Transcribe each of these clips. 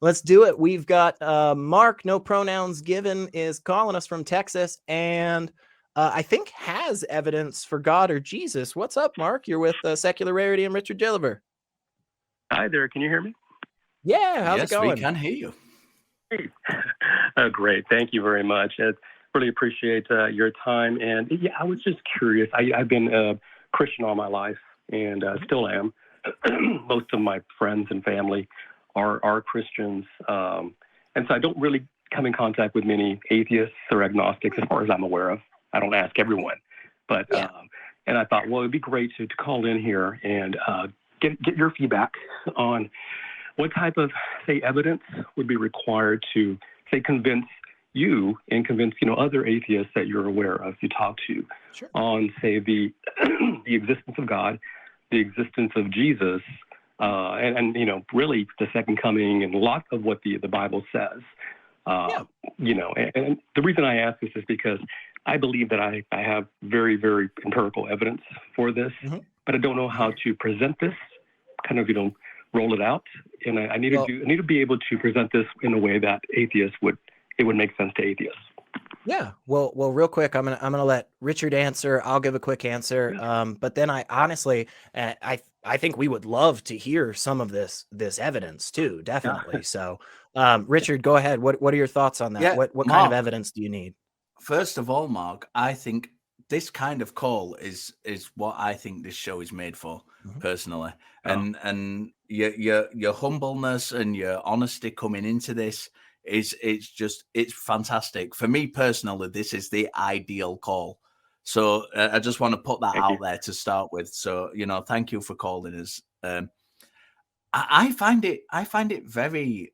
Let's do it. We've got Mark, no pronouns given, is calling us from Texas, and I think has evidence for God or Jesus. What's up, Mark? You're with Secular Rarity and Richard Gilliver. Hi there. Can you hear me? Yeah. How's it going? Yes, we can hear you. Hey. Great. Thank you very much. I really appreciate your time. And yeah, I was just curious. I've been a Christian all my life and still am. Most of my friends and family are Christians. And so I don't really come in contact with many atheists or agnostics as far as I'm aware of. I don't ask everyone. But and I thought, well, it'd be great to call in here and get your feedback on what type of, say, evidence would be required to, say, convince you and convince, other atheists that you're aware of, you talk to, on, say, the existence of God, the existence of Jesus, and really the second coming and a lot of what the Bible says. And the reason I ask this is because I believe that I have very, very empirical evidence for this, but I don't know how to present this, kind of, roll it out. And I need to be able to present this in a way that it would make sense to atheists. Yeah. Well, real quick, I'm gonna let Richard answer. I'll give a quick answer. But then I honestly, I think we would love to hear some of this evidence too. Definitely. So, Richard, go ahead. What are your thoughts on that? Yeah, What Mark, kind of evidence do you need? First of all, Mark, I think this kind of call is what I think this show is made for, personally. And your humbleness and your honesty coming into this it's fantastic. For me personally, this is the ideal call. So I just want to put that out there to start with. So, thank you for calling us. I find it very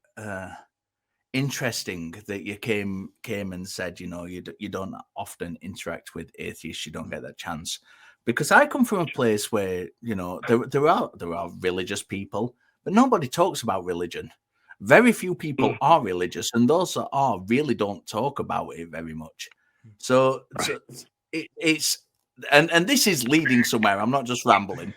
interesting that you came and said, you don't often interact with atheists. You don't get that chance, because I come from a place where, there are religious people, but nobody talks about religion. Very few people are religious, and those that are really don't talk about it very much. So it's and this is leading somewhere. I'm not just rambling.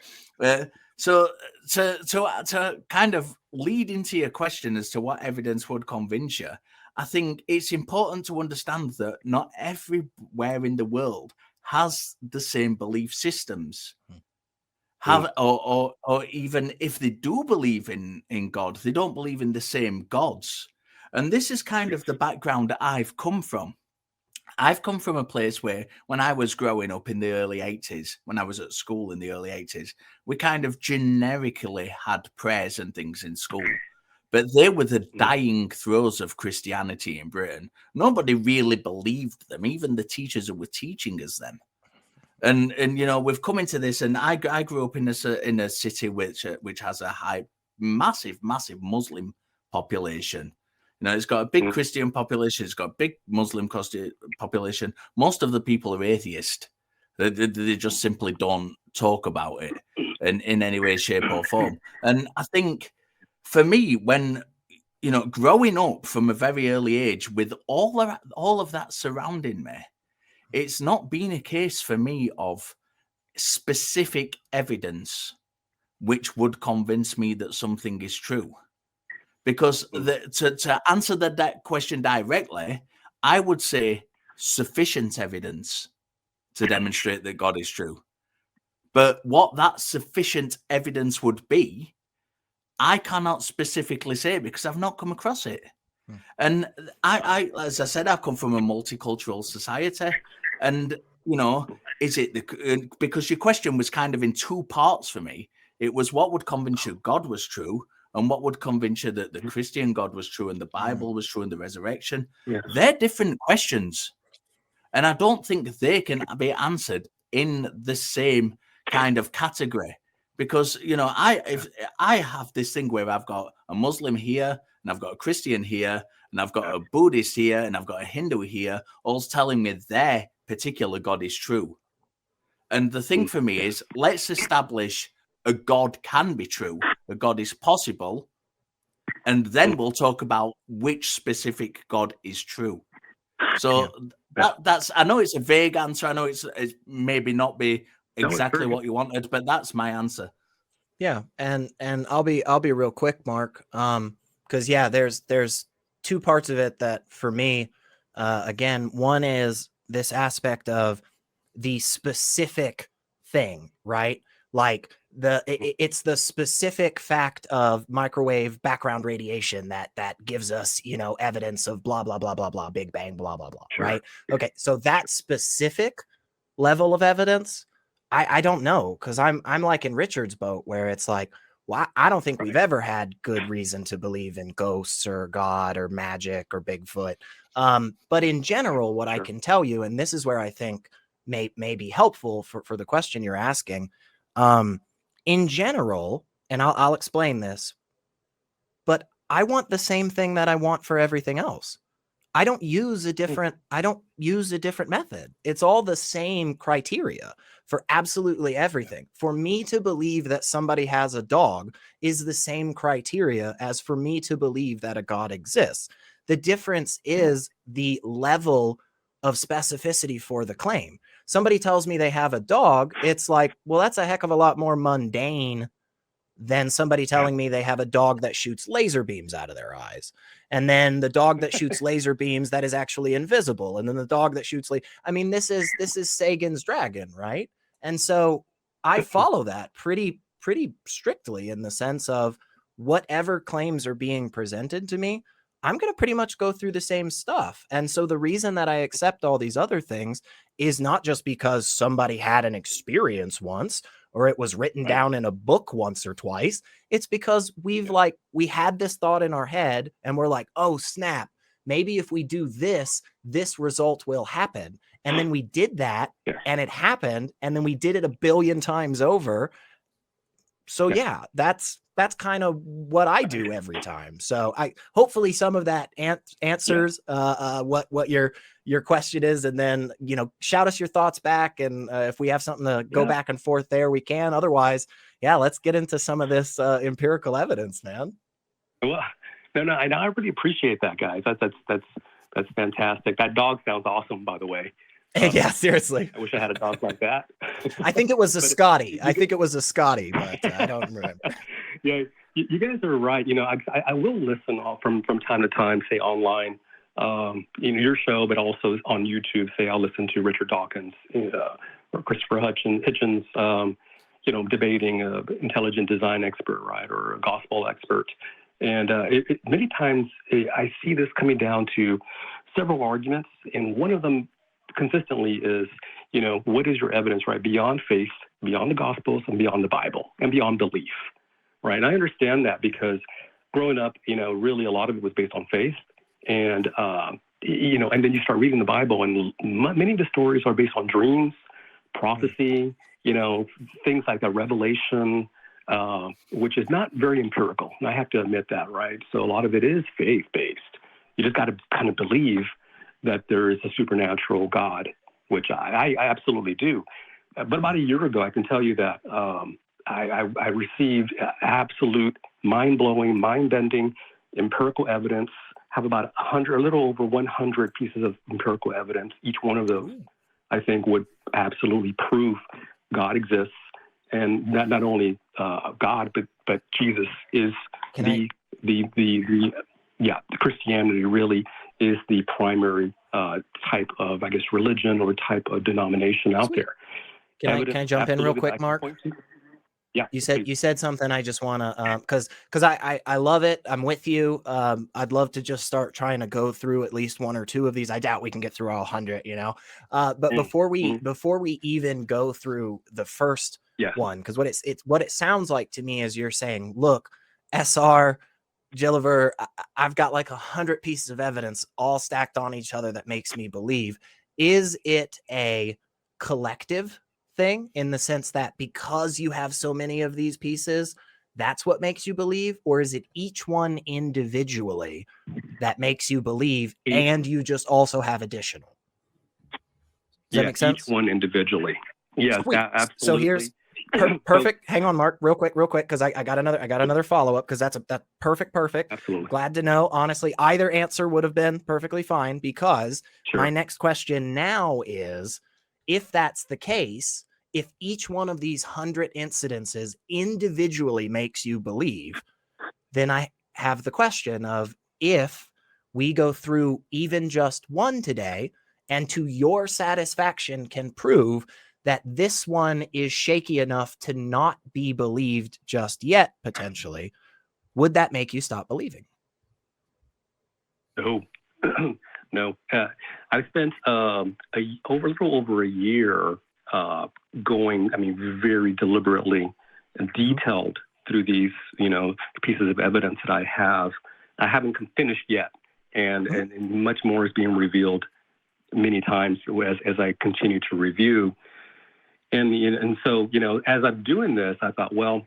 So to kind of lead into your question as to what evidence would convince you, I think it's important to understand that not everywhere in the world has the same belief systems. Or even if they do believe in God, they don't believe in the same gods. And this is kind of the background that I've come from. I've come from a place where when I was growing up in the early 80s, when I was at school in the early 80s, we kind of generically had prayers and things in school. But they were the dying throes of Christianity in Britain. Nobody really believed them, even the teachers who were teaching us them. And we've come into this, and I grew up in a city which has a massive Muslim population. It's got a big Christian population, it's got a big Muslim population. Most of the people are atheist. They just simply don't talk about it in any way, shape, or form. And I think for me, when growing up from a very early age with all of that surrounding me, it's not been a case for me of specific evidence which would convince me that something is true. Because to answer that question directly, I would say sufficient evidence to demonstrate that God is true. But what that sufficient evidence would be, I cannot specifically say because I've not come across it. And I, as I said, I come from a multicultural society, and is it because your question was kind of in two parts for me. It was what would convince you God was true, and what would convince you that the Christian God was true and the Bible was true and the resurrection. They're different questions, and I don't think they can be answered in the same kind of category. Because if I have this thing where I've got a Muslim here, and I've got a Christian here, and I've got a Buddhist here, and I've got a Hindu here, all's telling me their particular God is true. And the thing for me is, let's establish a God can be true, a God is possible, and then we'll talk about which specific God is true. So that's, I know it's a vague answer. I know it's maybe not be exactly what you wanted, but that's my answer. Yeah, and I'll be real quick, Mark. yeah, there's two parts of it that for me, again, one is this aspect of the specific thing, right? Like it's the specific fact of microwave background radiation that gives us, you know, evidence of blah blah blah blah blah, Big Bang, blah blah blah, Sure. right? Okay, so that specific level of evidence, I don't know, because I'm like in Richard's boat where it's like, well, I don't think we've ever had good reason to believe in ghosts or God or magic or Bigfoot. But in general, what I can tell you, and this is where I think may be helpful for the question you're asking, in general, and I'll explain this, but I want the same thing that I want for everything else. I don't use a different method. It's all the same criteria for absolutely everything. For me to believe that somebody has a dog is the same criteria as for me to believe that a God exists. The difference is the level of specificity for the claim. Somebody tells me they have a dog, it's like, well, that's a heck of a lot more mundane than somebody telling me they have a dog that shoots laser beams out of their eyes. And then the dog that shoots laser beams that is actually invisible. And then the dog that shoots, I mean, this is Sagan's dragon, right? And so I follow that pretty strictly in the sense of whatever claims are being presented to me, I'm going to pretty much go through the same stuff. And so the reason that I accept all these other things is not just because somebody had an experience once or it was written down in a book once or twice. It's because we had this thought in our head and we're like, oh, snap, maybe if we do this, this result will happen. And then we did that and it happened. And then we did it a billion times over. So yeah, that's kind of what I do every time. So hopefully some of that answers what your question is, and then, you know, shout us your thoughts back, and if we have something to go back and forth there, we can. Otherwise, let's get into some of this empirical evidence, man. Well, no, I really appreciate that, guys. That's fantastic. That dog sounds awesome, by the way. Yeah, seriously. I wish I had a dog like that. I think it was a Scotty. I think it was a Scotty, but I don't remember. Yeah, you guys are right. You know, I will listen from time to time, say online, your show, but also on YouTube. Say I'll listen to Richard Dawkins or Christopher Hitchens, debating an intelligent design expert, right, or a gospel expert. And many times I see this coming down to several arguments, and one of them consistently is, what is your evidence, right, beyond faith, beyond the Gospels, and beyond the Bible, and beyond belief, right? And I understand that because growing up, really a lot of it was based on faith, and and then you start reading the Bible, and many of the stories are based on dreams, prophecy, things like the Revelation, which is not very empirical. And I have to admit that, right? So a lot of it is faith-based. You just got to kind of believe that there is a supernatural God, which I absolutely do. But about a year ago, I can tell you that I received absolute mind-blowing, mind-bending empirical evidence, have about 100, a little over 100 pieces of empirical evidence. Each one of those, I think, would absolutely prove God exists. And not only God, but Jesus is the Christianity really is the primary type of, I guess, religion or type of denomination out there. Can I jump in real quick, Mark? Yeah. You said something. I just want to because I love it. I'm with you. I'd love to just start trying to go through at least one or two of these. I doubt we can get through all 100, But before we even go through the first one, because what it sounds like to me is you're saying, look, SR Gilliver, I've got like 100 pieces of evidence all stacked on each other that makes me believe. Is it a collective thing in the sense that because you have so many of these pieces, that's what makes you believe? Or is it each one individually that makes you believe and you just also have additional? Does that make sense? Each one individually. Yes, absolutely. So here's perfect. Hang on, Mark, real quick, because I got another follow-up, because that's perfect. Absolutely. Glad to know. Honestly, either answer would have been perfectly fine, because my next question now is, if that's the case, if each one of these 100 incidences individually makes you believe, then I have the question of, if we go through even just one today and to your satisfaction can prove that this one is shaky enough to not be believed just yet, potentially, would that make you stop believing? No, no. I spent a little over a year going, very deliberately and detailed through these, pieces of evidence that I have. I haven't finished yet, and much more is being revealed many times as I continue to review. And so, as I'm doing this, I thought, well,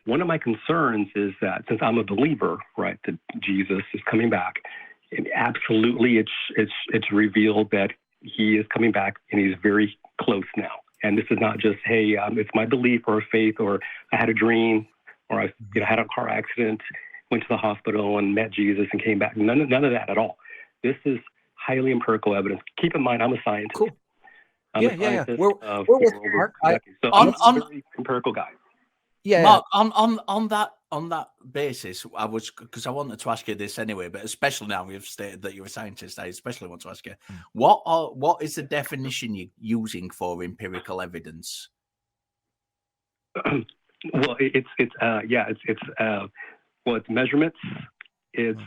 one of my concerns is that since I'm a believer, right, that Jesus is coming back, and absolutely it's revealed that he is coming back and he's very close now. And this is not just, hey, it's my belief or faith, or I had a dream, or I had a car accident, went to the hospital and met Jesus and came back. None of that at all. This is highly empirical evidence. Keep in mind, I'm a scientist. Cool. I'm a scientist. We're with you, Mark. So I'm a very empirical guy. Yeah. Mark, on that basis, because I wanted to ask you this anyway, but especially now you've stated that you're a scientist, I especially want to ask you, what is the definition you're using for empirical evidence? Well, it's measurements. It's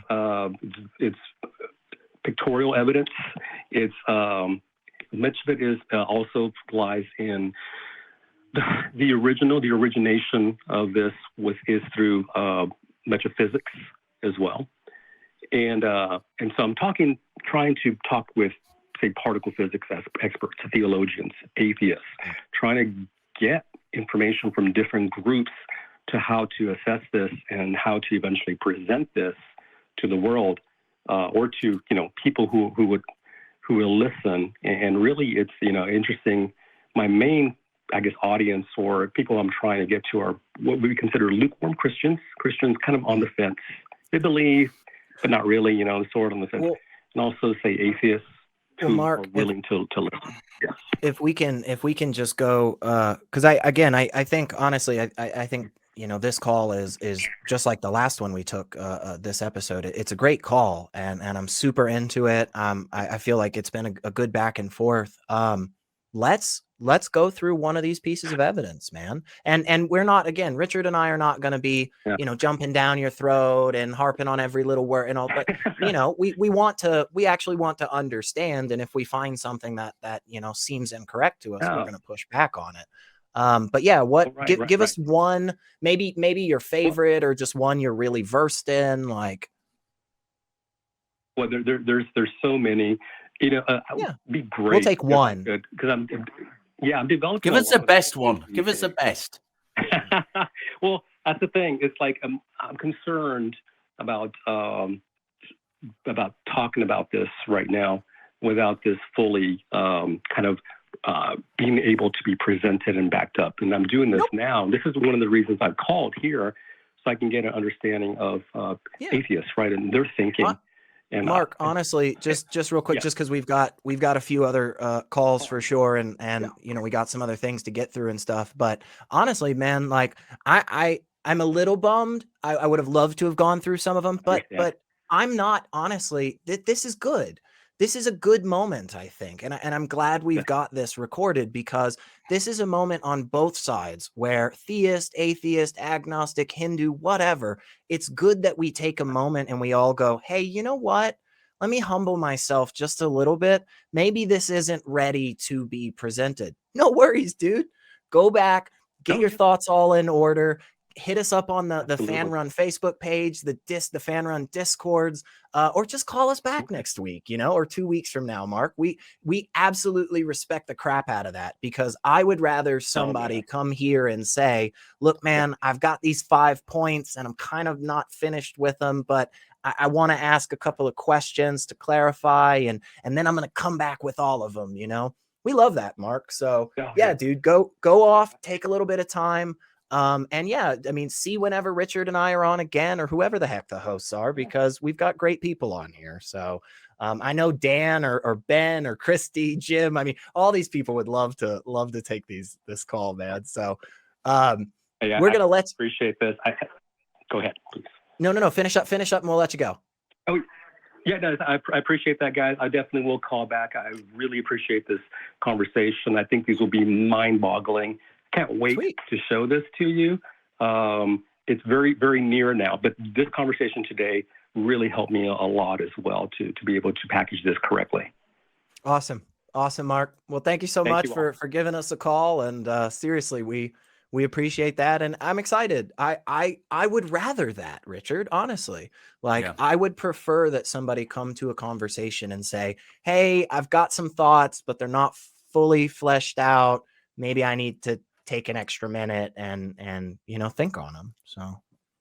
pictorial evidence. It's much of it is also lies in the origination of this is through metaphysics as well, and so I'm trying to talk with, say, particle physics experts, theologians, atheists, trying to get information from different groups to how to assess this and how to eventually present this to the world, or to people who will listen. And really, it's interesting. My main, I guess, audience, or people I'm trying to get to, are what we consider lukewarm Christians kind of on the fence. They believe, but not really, sort of on the fence. Well, and also, say, atheists who Mark, are willing to listen. Yes. If we can just go, because I think, honestly, I think, this call is just like the last one we took, this episode. It's a great call, and I'm super into it. I feel like it's been a good back and forth. Let's go through one of these pieces of evidence, man. And we're not, again, Richard and I are not going to be, jumping down your throat and harping on every little word and all, but we actually want to understand. And if we find something that seems incorrect to us, we're going to push back on it. But yeah, give us one, maybe your favorite, or just one you're really versed in, like. Well, there's so many, it'd be great. We'll take one. Because I'm developing. Give us the best one. Give us the best. Well, that's the thing. It's like I'm concerned about talking about this right now without this fully being able to be presented and backed up. And I'm doing this now. This is one of the reasons I've called here, so I can get an understanding of atheists, right, and their thinking. And Mark, honestly, just real quick, just because we've got a few other calls for sure, and we got some other things to get through and stuff. But honestly, man, like I'm a little bummed. I would have loved to have gone through some of them, but I'm not, honestly. This is good. This is a good moment, I think, and I'm glad we've got this recorded, because this is a moment on both sides where theist, atheist, agnostic, Hindu, whatever. It's good that we take a moment and we all go, hey, you know what? Let me humble myself just a little bit. Maybe this isn't ready to be presented. No worries, dude. Go back, get your thoughts all in order. Hit us up on the Fan Run Facebook page, the Fan Run Discords, or just call us back next week, or 2 weeks from now, Mark. We absolutely respect the crap out of that, because I would rather somebody come here and say, look, man, I've got these 5 points and I'm kind of not finished with them, but I want to ask a couple of questions to clarify, and then I'm going to come back with all of them, We love that, Mark. So yeah, dude, go off, take a little bit of time. And see whenever Richard and I are on again, or whoever the heck the hosts are, because we've got great people on here. So I know Dan or Ben or Christy, Jim. All these people would love to take this call, man. So we're gonna appreciate this. Go ahead, please. No. Finish up, and we'll let you go. Oh, yeah, no, I appreciate that, guys. I definitely will call back. I really appreciate this conversation. I think these will be mind-boggling. Can't wait Sweet. to show this to you. It's very, very near now, but this conversation today really helped me a lot as well to be able to package this correctly. Awesome, Mark. Well, thank you so much for giving us a call, and seriously, we appreciate that, and I'm excited. I would rather that, Richard, honestly. Like, Yeah. I would prefer that somebody come to a conversation and say, hey, I've got some thoughts, but they're not fully fleshed out. Maybe I need to take an extra minute and think on them. So